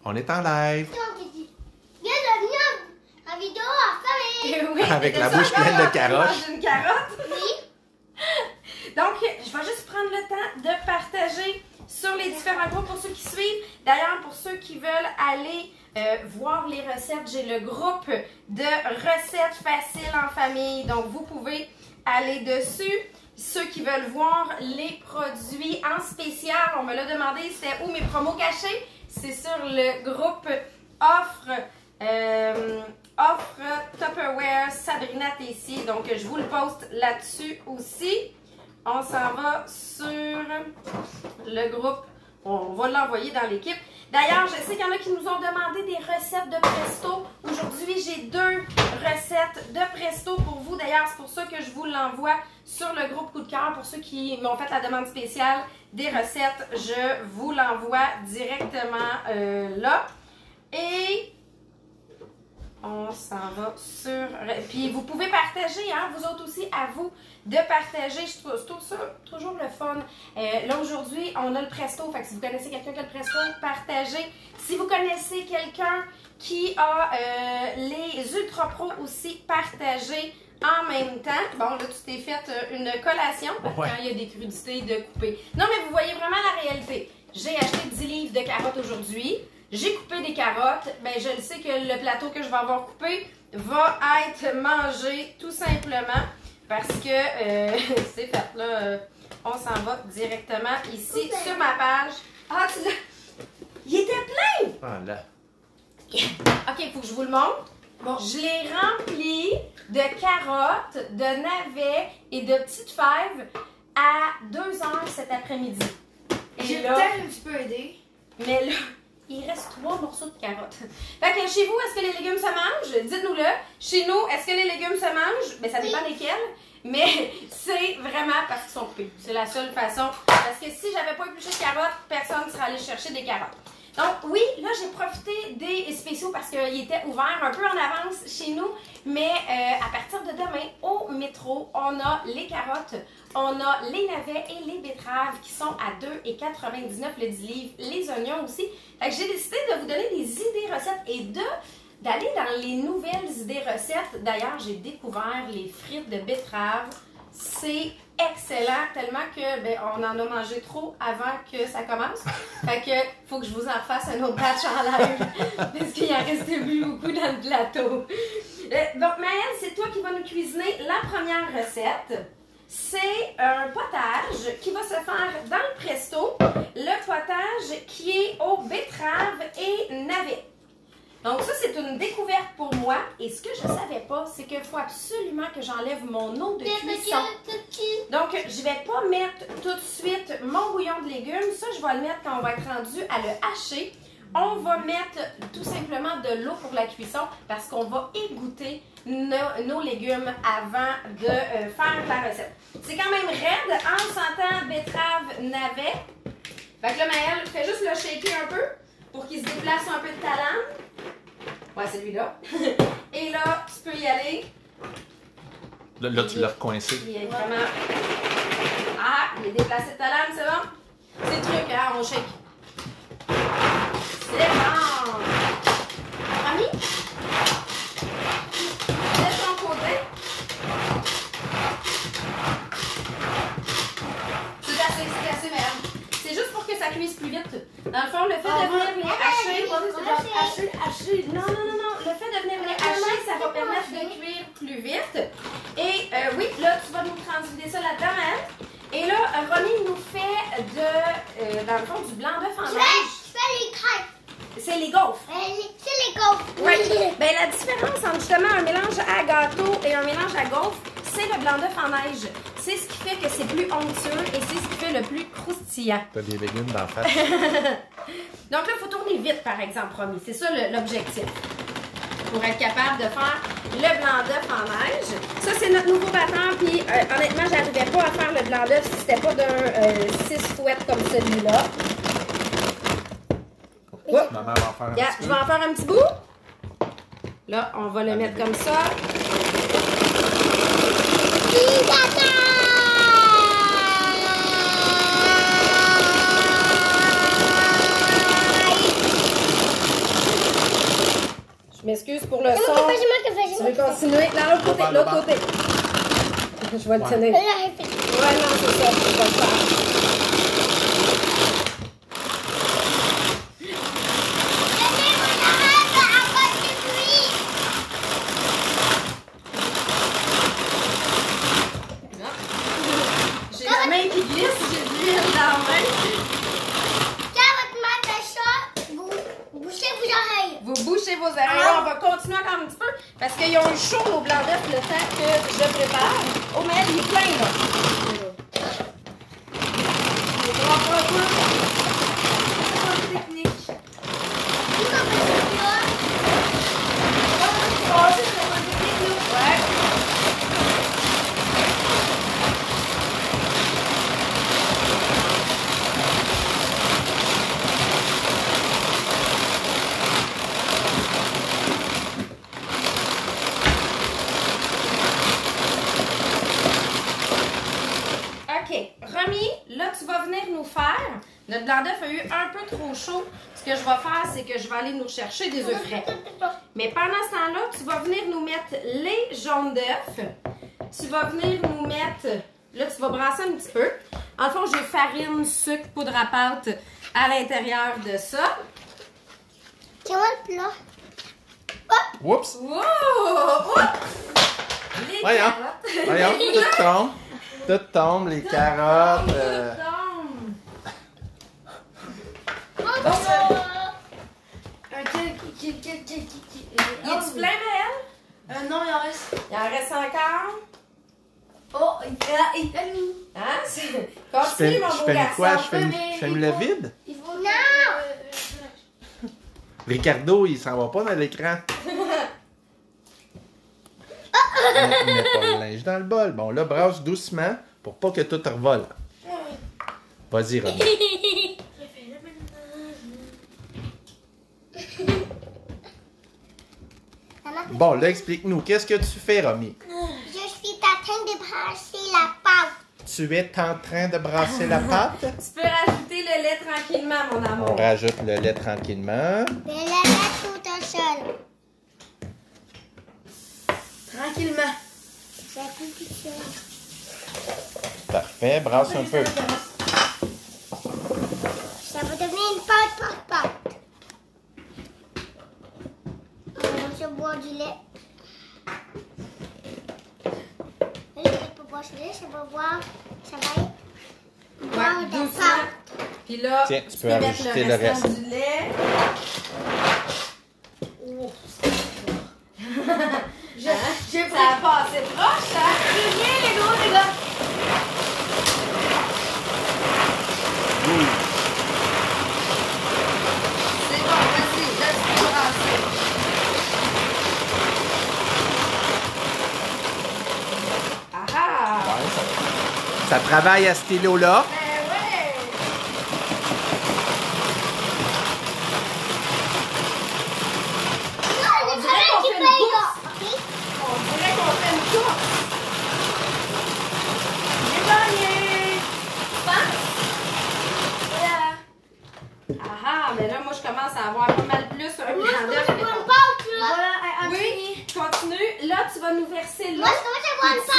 On est en live. Viens de venir en vidéo en famille. Oui, Avec la bouche pleine de carottes. Une carotte. Oui. Donc, je vais juste prendre le temps de partager sur les différents groupes pour ceux qui suivent. D'ailleurs, pour ceux qui veulent aller voir les recettes, j'ai le groupe de recettes faciles en famille. Donc, vous pouvez aller dessus. Ceux qui veulent voir les produits en spécial, on me l'a demandé, c'était où mes promos cachés? C'est sur le groupe offre Tupperware Sabrina Tessier. Donc, je vous le poste là-dessus aussi. On s'en va sur le groupe. On va l'envoyer dans l'équipe. D'ailleurs, je sais qu'il y en a qui nous ont demandé des recettes de presto. Aujourd'hui, j'ai 2 recettes de presto pour vous. D'ailleurs, c'est pour ça que je vous l'envoie sur le groupe Coup de cœur. Pour ceux qui m'ont fait la demande spéciale des recettes, je vous l'envoie directement là. Et on s'en va sur... Puis vous pouvez partager, hein, vous autres aussi, à vous de partager. Je trouve ça toujours le fun. Là, aujourd'hui, on a le Presto. Fait que si vous connaissez quelqu'un qui a le Presto, partagez. Si vous connaissez quelqu'un qui a les Ultra Pro aussi, partagez en même temps. Bon, là, tu t'es fait une collation quand il y a des crudités de couper. Non, mais vous voyez vraiment la réalité. J'ai acheté 10 livres de carottes aujourd'hui. J'ai coupé des carottes, ben je le sais que le plateau que je vais avoir coupé va être mangé tout simplement parce que c'est fait là. On s'en va directement ici sur ma page. Ah, tu l'as... Il était plein! Ah là. Ok, il faut que je vous le montre. Bon, je l'ai rempli de carottes, de navets et de petites fèves à 2h cet après-midi. J'ai peut-être un petit peu aidé. Mais là... Il reste 3 morceaux de carottes. Fait que chez vous, est-ce que les légumes se mangent? Dites-nous-le. Chez nous, est-ce que les légumes se mangent? Ben, ça dépend desquels. Mais c'est vraiment parce qu'ils sont coupés. C'est la seule façon. Parce que si j'avais pas épluché de carottes, personne ne serait allé chercher des carottes. Donc oui, là j'ai profité des spéciaux parce qu'ils étaient ouverts un peu en avance chez nous. Mais à partir de demain, au métro, on a les carottes, on a les navets et les betteraves qui sont à 2,99 le 10 livres. Les oignons aussi. Fait que j'ai décidé de vous donner des idées recettes et d'aller dans les nouvelles idées recettes. D'ailleurs, j'ai découvert les frites de betterave. C'est excellent, tellement que ben, on en a mangé trop avant que ça commence. Fait que faut que je vous en fasse un autre batch en live parce qu'il en restait plus beaucoup dans le plateau. Donc Maëlle, c'est toi qui vas nous cuisiner la première recette. C'est un potage qui va se faire dans le Presto. Le potage qui est aux betteraves et navets. Donc ça, c'est une découverte pour moi. Et ce que je ne savais pas, c'est qu'il faut absolument que j'enlève mon eau de cuisson. Donc, je ne vais pas mettre tout de suite mon bouillon de légumes. Ça, je vais le mettre quand on va être rendu à le hacher. On va mettre tout simplement de l'eau pour la cuisson parce qu'on va égoutter nos légumes avant de faire la recette. C'est quand même raide. En sentant betterave, navet. Fait que là, Maëlle, fais juste le shaker un peu pour qu'il se déplace un peu de ta lame. Ouais, c'est lui-là. Et là, tu peux y aller. Là tu l'as recoincé. Il est vraiment... Ah, il est déplacé de ta lame, c'est bon? C'est le truc, hein, on shake. C'est bon! Ami? De ton côté. C'est assez, merde. C'est juste pour que ça cuise plus vite. Dans le fond, le fait de venir les hacher... Non. Le fait de venir les hacher, ça va permettre de cuire plus vite. Et oui, là, tu vas nous transvider ça là-dedans, hein? Et là, Ronnie nous fait dans le fond, du blanc d'œuf en neige. Je fais les crêpes. C'est les gaufres. C'est les gaufres. Oui. Ben, la différence entre justement un mélange à gâteau et un mélange à gaufre, c'est le blanc d'œuf en neige. C'est ce qui fait que c'est plus onctueux et c'est ce qui fait le plus croustillant. T'as des légumes d'en face. Donc là, il faut tourner vite, par exemple, Romy. C'est ça l'objectif. Pour être capable de faire le blanc d'œuf en neige. Ça, c'est notre nouveau batteur. Puis, honnêtement, j'arrivais pas à faire le blanc d'œuf si c'était pas d'un 6 fouettes comme celui-là. Maman va en faire un petit Je vais en faire un petit bout. Là, on va le mettre comme ça. m'excuse pour le C'est son. moi qui fais, Tu veux continuer? Dans l'autre côté, l'autre côté. Je vais le tenir. Ouais, non, c'est ça. Je vais le faire. J'ai la main qui glisse, j'ai de l'huile dans la main. Quand votre mère fait ça, vous bouchez vos oreilles. Vous bouchez vos oreilles. On va continuer encore un petit peu parce qu'ils ont eu chaud nos blancs d'œufs le temps que je prépare. Oh, mais il est plein là. Technique. Ouais. OK. Romy, là, tu vas venir nous faire. Notre blanc d'œuf a eu un peu trop chaud. Ce que je vais faire, c'est que je vais aller nous chercher des œufs frais. Mais pendant ce temps-là, tu vas venir nous mettre les jaunes d'œufs. Tu vas venir nous mettre... Là, tu vas brasser un petit peu. En fond, j'ai farine, sucre, poudre à pâte à l'intérieur de ça. C'est moi le plat. Oups! Wow! Oups! Les Voyons. carottes. Voyons, tout tombe. Tout tombe, les carottes. Tout tombe. Y a-tu plein, Maëlle? Non, il en reste. Il en reste encore? Oh, il fait Hein? Je Continue, fais, mon je beau fais garçon. quoi? Je fais le vide? Il faut Non! Ricardo, il s'en va pas dans l'écran. Il met pas le linge dans le bol. Bon, là, brasse doucement pour pas que tout revole. Vas-y, Romy. Bon, là, explique-nous. Qu'est-ce que tu fais, Romy? Je suis en train de brasser la pâte. Tu es en train de brasser la pâte? Tu peux rajouter le lait tranquillement, mon On amour. rajoute le lait tranquillement. Je la mets tout seul. tranquillement. Ça fait tout seul. Parfait. Brasse un peu. Ça va devenir une pâte par pâte. On va se boire du lait. Là, je vais pas boire du lait, ça va boire. Ça va être. Boire Ouais, de doucement. pâte. Puis là, Tiens, tu peux mettre rajouter le le restant reste. du lait. J'ai Ça a passé proche, hein? Viens, les gros, les gars. C'est bon, vas-y, laisse-moi brasser. Ah ah! Ouais, ça travaille à ce stylo-là. Ben ouais! On dirait qu'on fait une course. On dirait qu'on fait une course. J'ai gagné! Tu penses? Ah ah, mais là, moi, je commence à avoir pas mal plus un Moi, je blanc d'œuf. commence à boire une pâte, là. Voilà, Oui, continue. Là, tu vas nous verser l'eau. Moi, je commence à boire une pâte.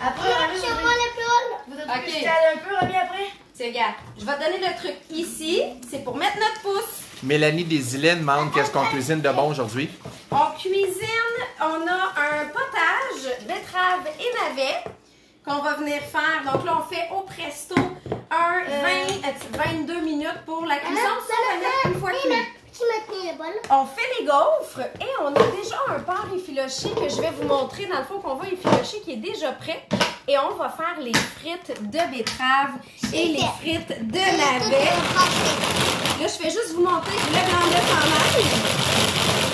Après, Moi, je bois le plat. vous êtes Ok. plus un peu remis après. Tiens, regarde, je vais te donner le truc ici. C'est pour mettre notre pouce. Mélanie Desilets demande qu'est-ce qu'on cuisine de bon aujourd'hui. On cuisine, on a un potage, betterave et navet qu'on va venir faire. Donc là, on fait au presto 22 minutes pour la cuisson. Ça, on va mettre une fois cuit. Tu me tenais le bol. On fait les gaufres et on a déjà un porc effiloché que je vais vous montrer dans le fond qu'on va effilocher qui est déjà prêt. Et on va faire les frites de betterave et les frites de navet. Là, je vais juste vous montrer le blanc d'œuf en live.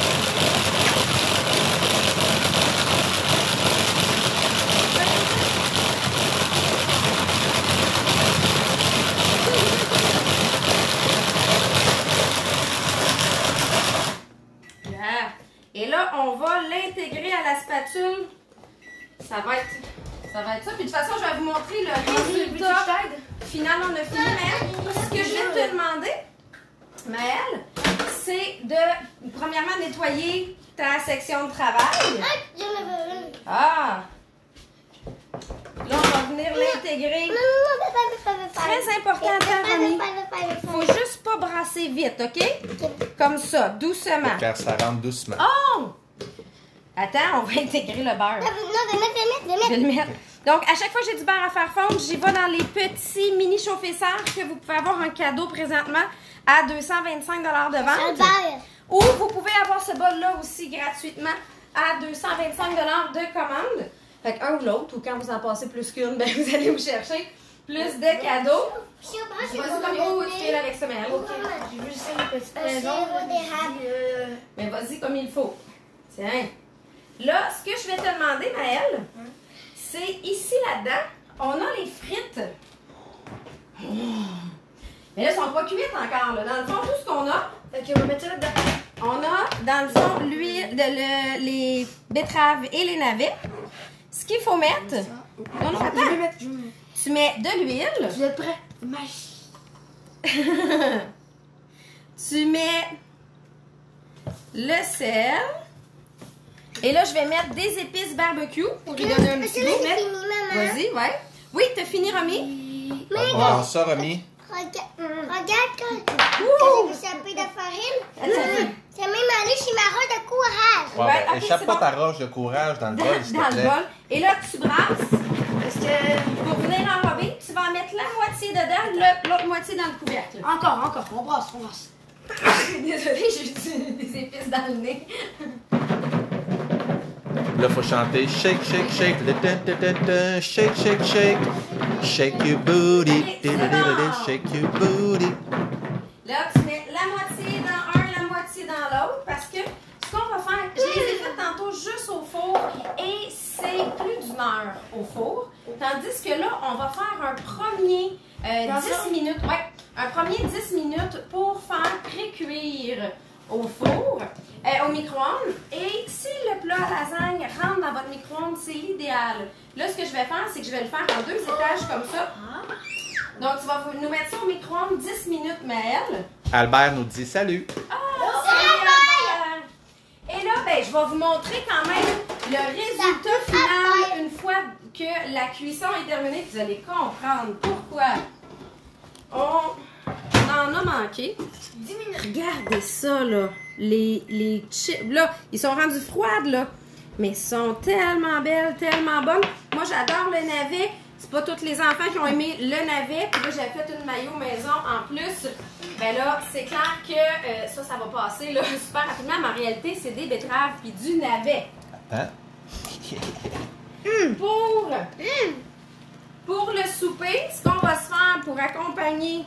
Yeah. Et là, on va l'intégrer à la spatule. Ça va être ça. Puis de toute façon, je vais vous montrer le résultat final. On a fini, Maëlle. Ce que je vais te demander, Maëlle, c'est de, premièrement, nettoyer ta section de travail. Ah, j'en avais une. Ah! Là, on va venir l'intégrer. Très important, Romy. Faut juste pas brasser vite, OK? Comme ça, doucement. Car ça rentre doucement. Oh! Attends, on va intégrer le beurre. Non, de Je mettre. vais le mettre. Donc, à chaque fois que j'ai du beurre à faire fondre, j'y vais dans les petits mini chauffesseurs que vous pouvez avoir un cadeau présentement à 225 de vente. Albert. Ou vous pouvez avoir ce bol-là aussi gratuitement à 225 de commande. Fait qu'un ou l'autre, ou quand vous en passez plus qu'une, ben vous allez vous chercher plus de cadeaux. Vas-y, comme il faut, tu fais avec ça, mais Ok, j'ai vu juste une petite maison. Mais vas-y comme il faut. Tiens. Là, ce que je vais te demander, Maëlle, c'est ici, là-dedans, on a les frites. Oh. Mais là, elles sont pas cuites encore. Là. Dans le fond, tout ce qu'on a, Fait qu'on va mettre ça là-dedans. on a, dans le fond, l'huile, les betteraves et les navets. Ce qu'il faut mettre, non, non, Je vais attends. mettre. Tu mets de l'huile. Vous êtes prêts? Tu mets le sel. Et là, je vais mettre des épices barbecue pour lui donner un petit goût. C'est fini, maman. Vas-y, ouais. Oui, t'as fini, Romy? Bon, ça, Romy. Regarde quand j'ai échappé de farine. C'est même allé chez ma roche de courage. Ouais, Ouais, ben, ok, échappe c'est pas bon. ta roche de courage dans le bol, s'il te Dans le plaît. bol. Et là, tu brasses. Est-ce que. Pour venir enrober, tu vas en mettre la moitié dedans, l'autre moitié dans le couvercle. Encore. On brasse. Désolée, j'ai eu des épices dans le nez. Là, faut chanter shake, shake, shake, shake, shake, shake, shake your booty, shake your booty. Là, tu mets la moitié dans un, la moitié dans l'autre, parce que ce qu'on va faire, je les ai fait tantôt juste au four et c'est plus d'une heure au four. Tandis que là, on va faire un premier 10 minutes, ouais, un premier 10 minutes pour faire pré-cuire au four, au micro-ondes. Et si le plat à lasagne rentre dans votre micro-ondes, c'est l'idéal. Là, ce que je vais faire, c'est que je vais le faire en 2 étages comme ça. Donc, tu vas nous mettre ça au micro-ondes 10 minutes, Maëlle. Albert nous dit salut. Et là, ben, je vais vous montrer quand même le résultat final une fois que la cuisson est terminée. Vous allez comprendre pourquoi on en a manqué. 10 minutes. Regardez ça, là. Les chips, là, ils sont rendus froides, là. Mais ils sont tellement belles, tellement bonnes. Moi, j'adore le navet. C'est pas tous les enfants qui ont aimé le navet. Puis là, j'ai fait une maillot maison en plus. Ben là, c'est clair que ça va passer là, super rapidement. Mais en réalité, c'est des betteraves puis du navet. Hein? Pour le souper, ce qu'on va se faire pour accompagner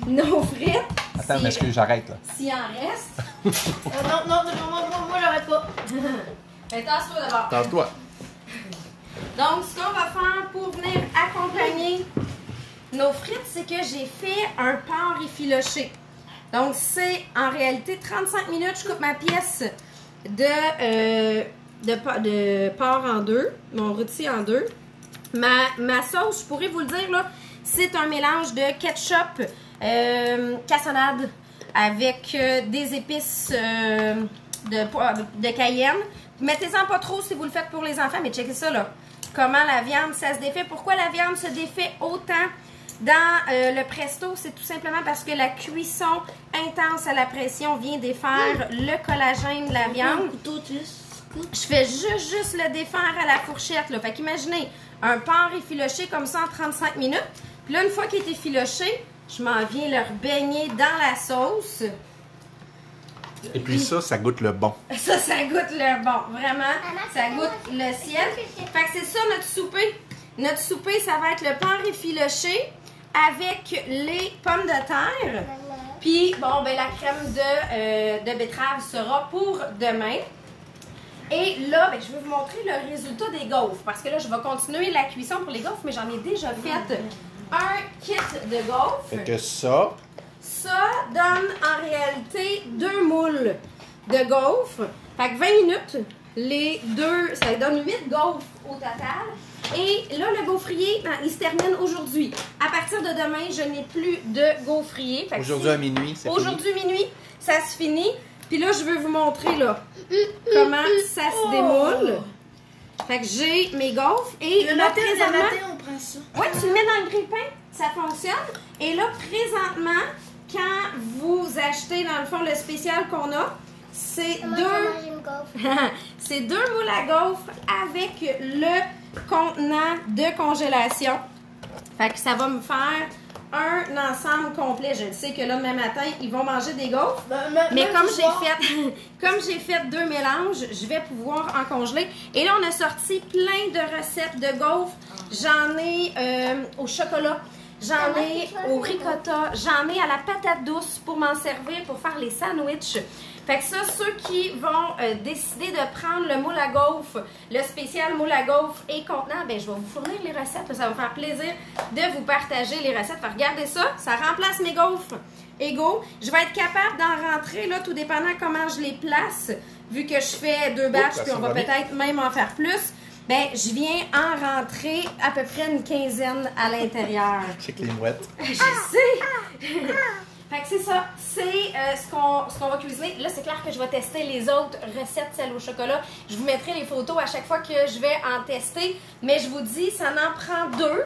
nos frites. Attends, mais est-ce que j'arrête là? S'il en reste. Moi j'arrête pas. Ben, tasse-toi d'abord. Tente-toi. Donc, ce qu'on va faire pour venir accompagner nos frites, c'est que j'ai fait un porc effiloché. Donc, c'est en réalité 35 minutes. Je coupe ma pièce de porc en deux, mon rôti en deux. Ma sauce, je pourrais vous le dire, là, c'est un mélange de ketchup, cassonade avec des épices de cayenne. Mettez-en pas trop si vous le faites pour les enfants, mais checkez ça, là. Comment la viande, ça se défait. Pourquoi la viande se défait autant dans le presto? C'est tout simplement parce que la cuisson intense à la pression vient défaire le collagène de la viande. Je fais juste le défaire à la fourchette, là. Fait qu'imaginez, un porc effiloché comme ça en 35 minutes. Puis là, une fois qu'il est effiloché, je m'en viens le baigner dans la sauce. Et puis ça goûte le bon. Ça goûte le bon. Vraiment, ça goûte le ciel. Fait que c'est ça notre souper. Notre souper, ça va être le porc effiloché avec les pommes de terre. Puis, bon, ben la crème de betterave sera pour demain. Et là, ben, je vais vous montrer le résultat des gaufres. Parce que là, je vais continuer la cuisson pour les gaufres, mais j'en ai déjà fait un kit de gaufres. Fait que ça, Ça donne en réalité 2 moules de gaufres. Fait que 20 minutes, les deux, ça donne 8 gaufres au total. Et là, le gaufrier, ben, il se termine aujourd'hui. À partir de demain, je n'ai plus de gaufrier. Fait que Aujourd'hui à minuit, c'est fini. aujourd'hui minuit, ça se finit. Puis là, je veux vous montrer là comment ça se démoule. Fait que j'ai mes gaufres et Le là, matin, on prend ça. oui, tu le mets dans le grille-pain, ça fonctionne. Et là, présentement, quand vous achetez, dans le fond, le spécial qu'on a, c'est Moi, je vais deux... manger une gaufre. c'est 2 moules à gaufres avec le contenant de congélation. Fait que ça va me faire un ensemble complet. Je sais que là, demain matin, ils vont manger des gaufres. Mais comme j'ai fait 2 mélanges, je vais pouvoir en congeler. Et là, on a sorti plein de recettes de gaufres. J'en ai au chocolat. J'en ai au ricotta. J'en ai à la patate douce pour m'en servir pour faire les sandwichs. Fait que ça, ceux qui vont décider de prendre le moule à gaufres, le spécial moule à gaufres et contenant, ben je vais vous fournir les recettes. Ça va me faire plaisir de vous partager les recettes. Fait que regardez ça, ça remplace mes gaufres égaux. Je vais être capable d'en rentrer, là, tout dépendant comment je les place, vu que je fais 2 batchs, puis on va peut-être même en faire plus. Ben, je viens en rentrer à peu près une quinzaine à l'intérieur. Check les mouettes. Je sais! Fait que c'est ça, c'est ce qu'on va cuisiner. Là, c'est clair que je vais tester les autres recettes, celles au chocolat. Je vous mettrai les photos à chaque fois que je vais en tester. Mais je vous dis, ça en prend 2.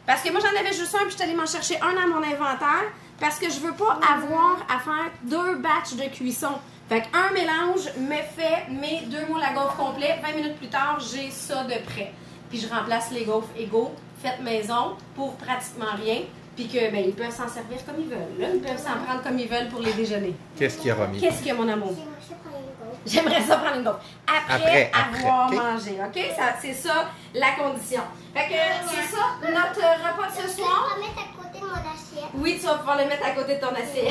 Parce que moi, j'en avais juste un, puis je suis allée m'en chercher un dans mon inventaire. Parce que je veux pas avoir à faire 2 batchs de cuisson. Fait qu'un mélange me fait mes 2 moules à gaufres complets. 20 minutes plus tard, j'ai ça de prêt. Puis je remplace les gaufres égaux, faites maison, pour pratiquement rien. Puis que ben, ils peuvent s'en servir comme ils veulent. Là, ils peuvent s'en prendre comme ils veulent pour les déjeuners. Qu'est-ce qu'il y a, Romy? Qu'est-ce qu'il y a, mon amour? J'aimerais ça prendre une gaufre. J'aimerais ça prendre une gaufre. Après, avoir OK? mangé, OK? C'est ça, la condition. Fait que c'est ça, notre repas de ce Je soir. vais mettre à côté de mon assiette. Oui, tu vas pouvoir le mettre à côté de ton assiette.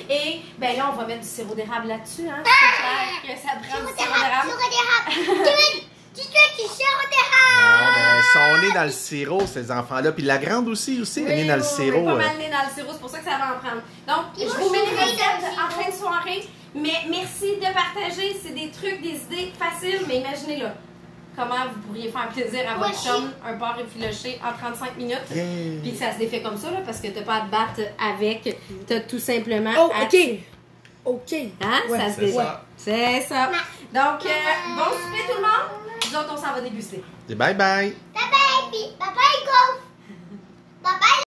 Et ben là, on va mettre du sirop d'érable là-dessus, hein? C'est clair que ça prend du sirop d'érable. Sirop d'érable. Tu veux du sirop Ah, d'érable? ben, ils sont nés dans le sirop, ces enfants-là. Puis la grande aussi, elle est née dans le sirop. Oui, pas mal née dans le sirop, c'est pour ça que ça va en prendre. Donc, je vous mets les recettes en fin de soirée. Mais merci de partager. C'est des trucs, des idées faciles, mais imaginez-le. Comment vous pourriez faire plaisir à votre chum, un porc effiloché en 35 minutes. Puis que ça se défait comme ça, là, parce que t'as pas à te battre avec. T'as tout simplement. Oh, à... OK. OK. Hein? Ouais, Ça se c'est défait. ça. C'est ça. Donc, bon souper tout le monde. Nous autres, on s'en va déguster. Bye bye. Bye bye, bye bye, gaufre. Bye bye.